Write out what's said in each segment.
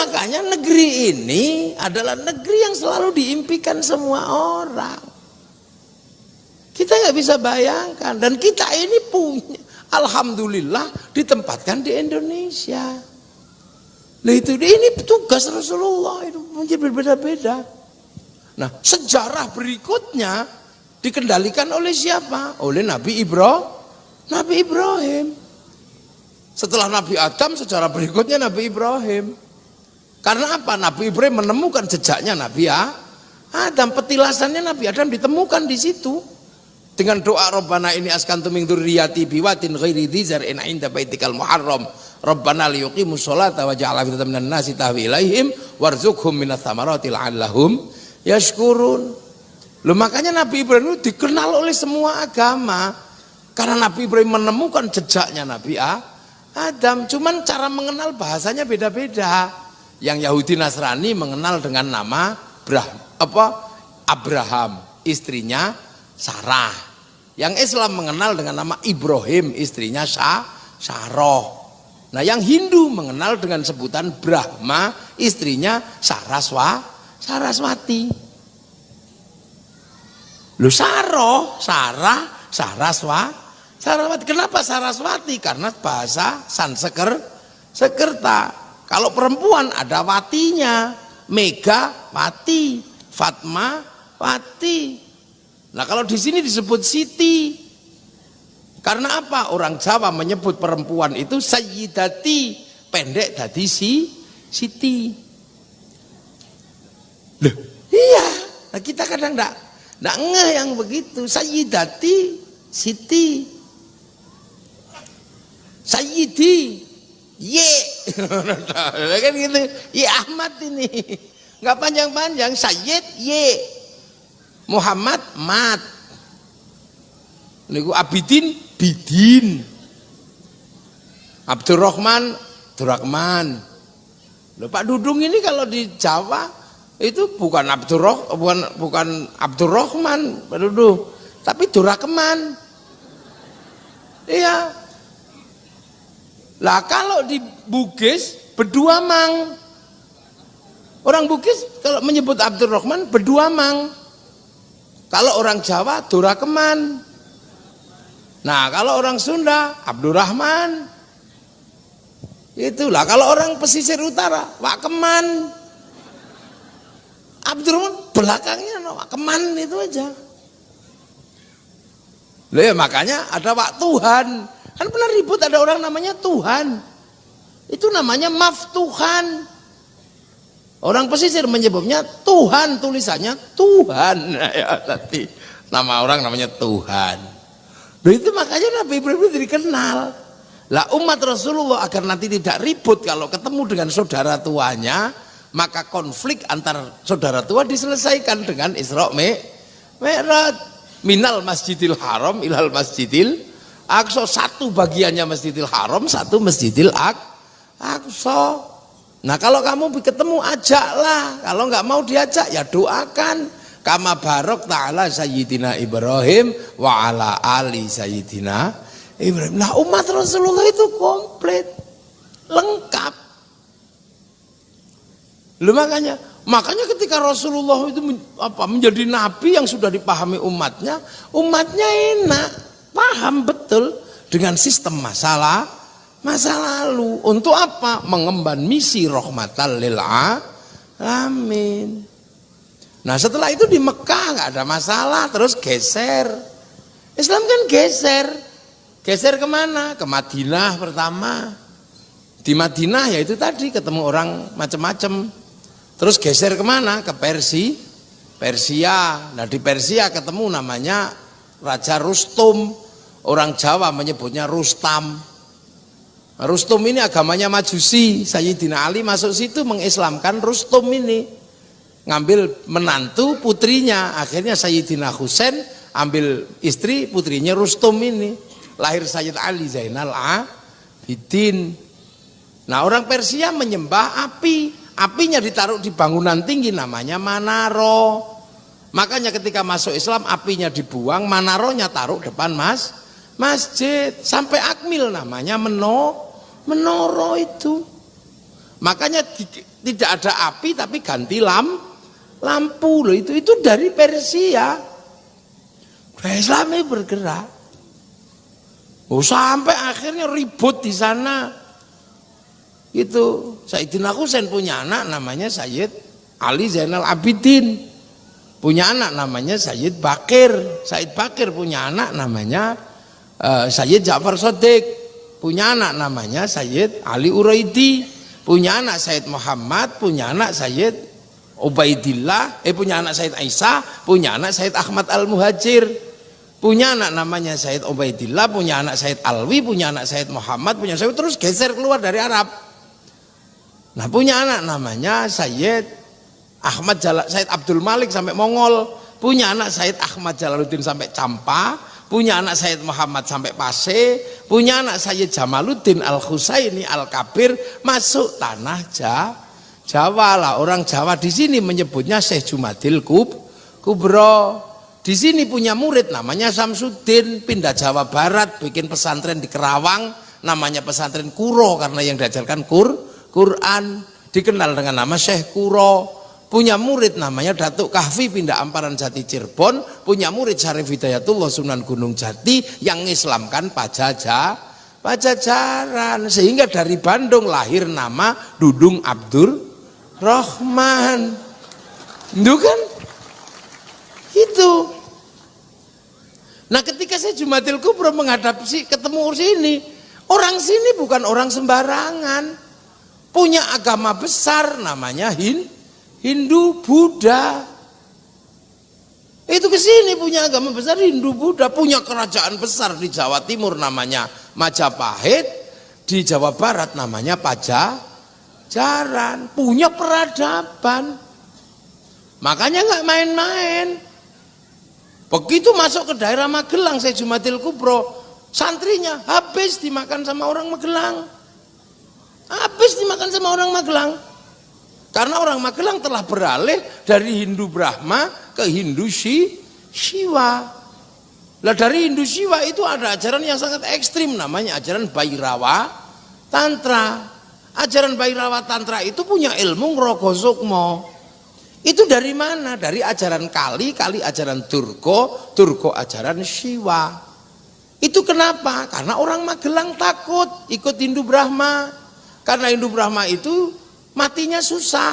makanya negeri ini adalah negeri yang selalu diimpikan semua orang. Kita nggak bisa bayangkan, dan kita ini punya, alhamdulillah ditempatkan di Indonesia. Nah itu ini tugas Rasulullah itu mungkin berbeda-beda. Nah sejarah berikutnya dikendalikan oleh siapa? Oleh Nabi Ibrahim. Setelah Nabi Adam, sejarah berikutnya Nabi Ibrahim. Karena apa? Nabi Ibrahim menemukan jejaknya Nabi Adam. Petilasannya Nabi Adam ditemukan di situ. Dengan doa Rabbana ini askantu min dzurriyyati biwatin ghairi dzi zar'in 'inda baitikal muharram. Rabbana liyuqimus sholata waj'al afidatan minan nasi tahwi ilaihim warzuqhum minats tsamarati la'allahum yashkurun. Loh, makanya Nabi Ibrahim itu dikenal oleh semua agama karena Nabi Ibrahim menemukan jejaknya Nabi Adam. Cuman cara mengenal bahasanya beda-beda. Yang Yahudi Nasrani mengenal dengan nama Abraham, istrinya Sarah. Yang Islam mengenal dengan nama Ibrahim, istrinya Saroh. Nah, yang Hindu mengenal dengan sebutan Brahma, istrinya Saraswati. Loh, Saraswati. Kenapa Saraswati? Karena bahasa Sanskerta. Kalau perempuan ada watinya, Mega Wati, Fatma Wati. Nah kalau di sini disebut Siti. Karena apa? Orang Jawa menyebut perempuan itu Sayyidati, pendek tadi Siti. Loh, iya. Nah kita kadang enggak ngeh yang begitu. Sayyidati, Siti. Sayyidi, Ye. Kan gitu. Ye Ahmad ini. Enggak panjang-panjang. Sayyid Ye. Muhammad Mat. Niku Abidin Bidin. Abdurrahman Durrahman. Loh, Pak Dudung ini kalau di Jawa itu bukan Abdurrahman Pak Dudung, tapi Durrahman. Iya. Lah kalau di Bugis berdua mang. Orang Bugis kalau menyebut Abdurrahman berdua mang. Kalau orang Jawa Durakeman. Nah kalau orang Sunda Abdurrahman. Itulah kalau orang pesisir utara Wakeman. Abdurrahman belakangnya Wakeman itu aja. Loh ya makanya ada Wak Tuhan. Kan pernah ribut ada orang namanya Tuhan. Itu namanya Maftuhan. Orang pesisir menyebutnya Tuhan, tulisannya Tuhan. Nah, ya, tadi nama orang namanya Tuhan. Loh itu makanya Nabi Ibrahim itu dikenal. Lah umat Rasulullah agar nanti tidak ribut kalau ketemu dengan saudara tuanya, maka konflik antar saudara tua diselesaikan dengan Isra Mi'raj. Minal Masjidil Haram ilal Masjidil Aqsa, satu bagiannya Masjidil Haram, satu Masjidil Aqsa. Nah kalau kamu ketemu ajaklah, kalau nggak mau diajak ya doakan. Kama barok ta'ala Sayyidina Ibrahim wa ala ali Sayyidina Ibrahim. Nah umat Rasulullah itu komplit, lengkap. Loh, makanya ketika Rasulullah itu menjadi nabi yang sudah dipahami umatnya enak, paham betul dengan sistem masa lalu. Untuk apa? Mengemban misi rahmatan lil alamin. Nah setelah itu di Mekah nggak ada masalah, terus geser. Islam kan geser kemana? Ke Madinah pertama. Di Madinah ya itu tadi ketemu orang macam-macam. Terus geser kemana? Ke Persia. Nah di Persia ketemu namanya Raja Rustum. Orang Jawa menyebutnya Rustam. Rustum ini agamanya Majusi. Sayyidina Ali masuk situ mengislamkan Rustum ini. Ngambil menantu putrinya. Akhirnya Sayyidina Husain ambil istri putrinya Rustum ini. Lahir Sayyid Ali Zainal Abidin. Nah orang Persia menyembah api. Apinya ditaruh di bangunan tinggi namanya Manaro. Makanya ketika masuk Islam apinya dibuang, Manaronya taruh depan masjid. Sampai akmil namanya menoro itu. Makanya tidak ada api tapi ganti lampu loh, itu dari Persia. Islam ini bergerak. Oh, sampai akhirnya ribut di sana. Itu Sayyidina Husain punya anak namanya Sayyid Ali Zainal Abidin. Punya anak namanya Sayyid Bakir. Sayyid Bakir punya anak namanya Sayyid Ja'far Shadiq. Punya anak namanya Sayyid Ali Uraidi. Punya anak Sayyid Muhammad. Punya anak Sayyid Ubaidillah. Punya anak Sayyid Aisyah. Punya anak Sayyid Ahmad Al-Muhajir. Punya anak namanya Sayyid Ubaidillah. Punya anak Sayyid Alwi. Punya anak Sayyid Muhammad. Punya Sayyid, terus geser keluar dari Arab. Nah, punya anak namanya Sayyid Sayyid Abdul Malik sampai Mongol, punya anak Sayyid Ahmad Jalaluddin sampai Campa, punya anak Sayyid Muhammad sampai Pase, punya anak Sayyid Jamaluddin Al-Husaini Al-Kabir masuk tanah Jawa lah. Orang Jawa di sini menyebutnya Syekh Jumadil Kubro. Di sini punya murid namanya Samsuddin, pindah Jawa Barat, bikin pesantren di Kerawang, namanya pesantren Kuro karena yang diajarkan Quran, dikenal dengan nama Syekh Kuro. Punya murid namanya Datuk Kahfi, pindah Amparan Jati Cirebon. Punya murid Syarif Hidayatullah Sunan Gunung Jati yang mengislamkan Pajajaran. Sehingga dari Bandung lahir nama Dudung Abdur Rahman. Itu kan? Gitu. Nah, ketika saya Jumadil Kubro menghadapi ketemu sini, orang sini bukan orang sembarangan. Punya agama besar namanya Hindu Buddha. Itu kesini punya agama besar Hindu Buddha, punya kerajaan besar di Jawa Timur namanya Majapahit, di Jawa Barat namanya Pajajaran, punya peradaban. Makanya nggak main-main. Begitu masuk ke daerah Magelang, saya Jumadil Kubro, santrinya habis dimakan sama orang Magelang. Habis dimakan sama orang Magelang. Karena orang Magelang telah beralih dari Hindu Brahma ke Hindu Shiva. Lah dari Hindu Shiva itu ada ajaran yang sangat ekstrim namanya ajaran Bhairawa Tantra. Ajaran Bhairawa Tantra itu punya ilmu Ngrogo Sukmo. Itu dari mana? Dari ajaran Kali ajaran Durga ajaran Shiva. Itu kenapa? Karena orang Magelang takut ikut Hindu Brahma. Karena Hindu Brahma itu matinya susah,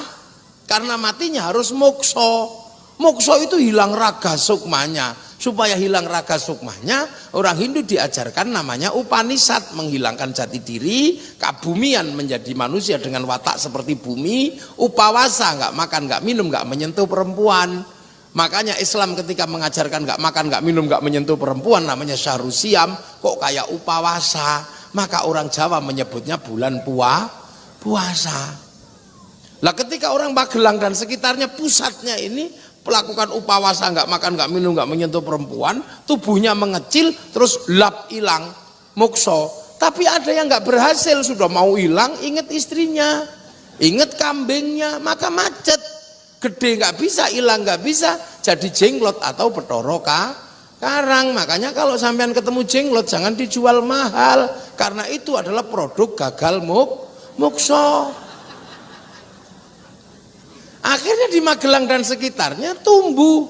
karena matinya harus mokso. Mokso itu hilang raga sukmanya. Supaya hilang raga sukmanya, orang Hindu diajarkan namanya Upanishad, menghilangkan jati diri, kabumian menjadi manusia dengan watak seperti bumi, upawasa, nggak makan, nggak minum, nggak menyentuh perempuan. Makanya Islam ketika mengajarkan nggak makan, nggak minum, nggak menyentuh perempuan namanya Syahrul-Siam, kok kayak upawasa. Maka orang Jawa menyebutnya bulan puasa. Lah ketika orang Magelang dan sekitarnya pusatnya ini melakukan upawasa, nggak makan, nggak minum, nggak menyentuh perempuan, tubuhnya mengecil, terus lap hilang, mokso. Tapi ada yang nggak berhasil, sudah mau hilang, inget istrinya, inget kambingnya, maka macet, gede nggak bisa, hilang nggak bisa, jadi jenglot atau Bathara Karang. Makanya kalau sampean ketemu jenglot jangan dijual mahal, karena itu adalah produk gagal mokso. Akhirnya di Magelang dan sekitarnya tumbuh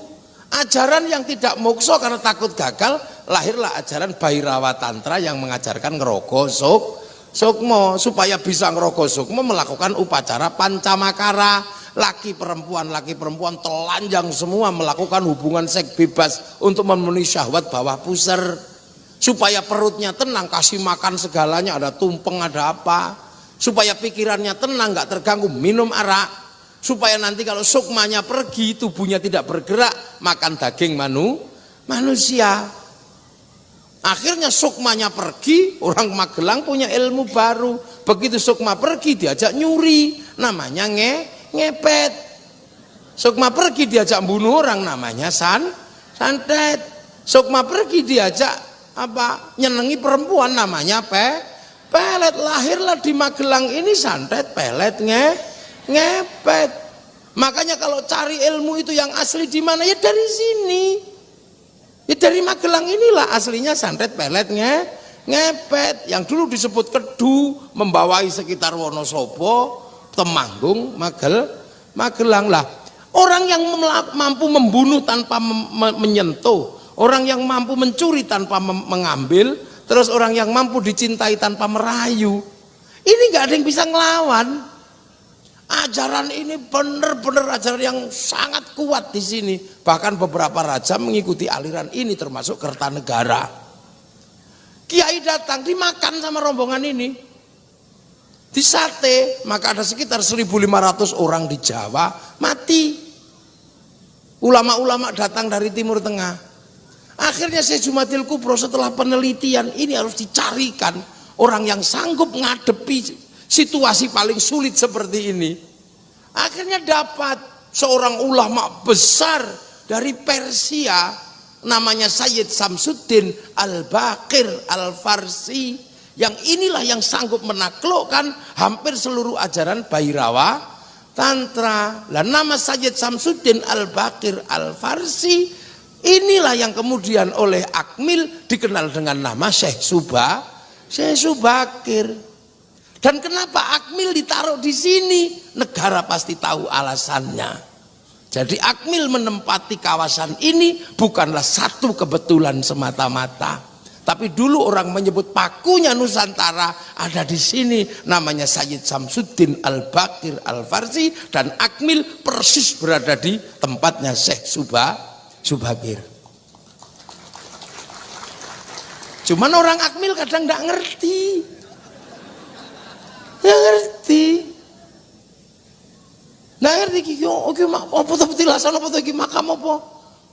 ajaran yang tidak mokso karena takut gagal, lahirlah ajaran Bhairawa Tantra yang mengajarkan Ngrogo Sukmo. Supaya bisa Ngrogo Sukmo melakukan upacara pancamakara, laki perempuan telanjang semua melakukan hubungan seks bebas untuk memenuhi syahwat bawah pusar. Supaya perutnya tenang, kasih makan segalanya, ada tumpeng, ada apa. Supaya pikirannya tenang, gak terganggu, minum arak. Supaya nanti kalau sukmanya pergi, tubuhnya tidak bergerak, makan daging manusia. Akhirnya sukmanya pergi, orang Magelang punya ilmu baru. Begitu sukma pergi diajak nyuri, namanya ngepet. Sukma pergi diajak bunuh orang, namanya santet. Sukma pergi diajak nyenengi perempuan, namanya pelet. Lahirlah di Magelang ini santet, pelet, ngepet. Makanya kalau cari ilmu itu yang asli di mana, ya dari sini, ya dari Magelang inilah aslinya santet, pelet, ngepet. Yang dulu disebut kedu, membawai sekitar Wonosobo, Temanggung, Magelang lah. Orang yang mampu membunuh tanpa menyentuh, orang yang mampu mencuri tanpa mengambil, terus orang yang mampu dicintai tanpa merayu, ini nggak ada yang bisa ngelawan. Ajaran ini benar-benar ajaran yang sangat kuat di sini. Bahkan beberapa raja mengikuti aliran ini, termasuk Kertanegara. Kiai datang dimakan sama rombongan ini, disate, maka ada sekitar 1.500 orang di Jawa mati. Ulama-ulama datang dari Timur Tengah. Akhirnya Syekh Jumadil Kubro setelah penelitian ini harus dicarikan orang yang sanggup ngadepi situasi paling sulit seperti ini. Akhirnya dapat seorang ulama besar dari Persia, namanya Sayyid Samsuddin Al-Baqir Al-Farsi, yang inilah yang sanggup menaklukkan hampir seluruh ajaran Bhairawa Tantra. Lah nama Sayyid Samsuddin Al-Baqir Al-Farsi inilah yang kemudian oleh Akmil dikenal dengan nama Syekh Subakir. Dan kenapa Akmil ditaruh di sini? Negara pasti tahu alasannya. Jadi Akmil menempati kawasan ini bukanlah satu kebetulan semata-mata. Tapi dulu orang menyebut pakunya Nusantara ada di sini, namanya Sayyid Samsuddin Al-Baqir Al-Farsi, dan Akmil persis berada di tempatnya Syekh Subakir. Cuman orang Akmil kadang nggak ngerti. Nggak ngerti. Nggak ngerti iki oke apa to petilasan apa to iki makam apa?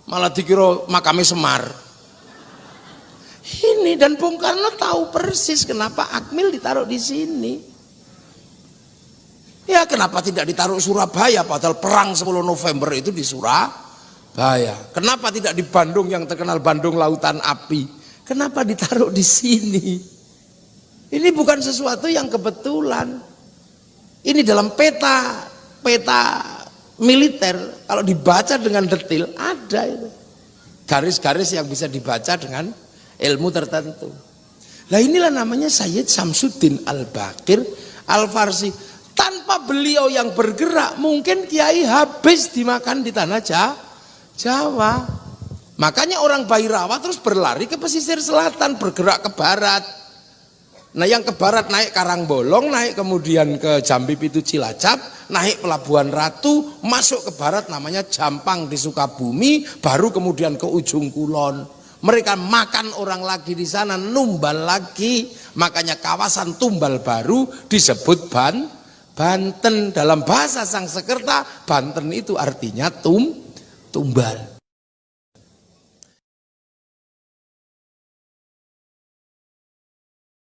Malah dikira makame Semar. Ini, dan Bung Karno tahu persis kenapa Akmil ditaruh di sini. Ya kenapa tidak ditaruh Surabaya, padahal perang 10 November itu di Surabaya. Kenapa tidak di Bandung yang terkenal Bandung Lautan Api? Kenapa ditaruh di sini? Ini bukan sesuatu yang kebetulan. Ini dalam peta militer, kalau dibaca dengan detail ada itu. Garis-garis yang bisa dibaca dengan ilmu tertentu. Nah inilah namanya Sayyid Samsuddin Al-Baqir Al-Farsi. Tanpa beliau yang bergerak, mungkin Kiai habis dimakan di tanah Jawa. Makanya orang Bhairawa terus berlari ke pesisir selatan, bergerak ke barat. Nah yang ke barat naik Karangbolong, naik kemudian ke Jambi Pitu Cilacap, naik Pelabuhan Ratu, masuk ke barat namanya Jampang di Sukabumi, baru kemudian ke ujung Kulon. Mereka makan orang lagi di sana, numbal lagi. Makanya kawasan Tumbal Baru disebut Banten. Dalam bahasa Sangsekerta, Banten itu artinya tumbal.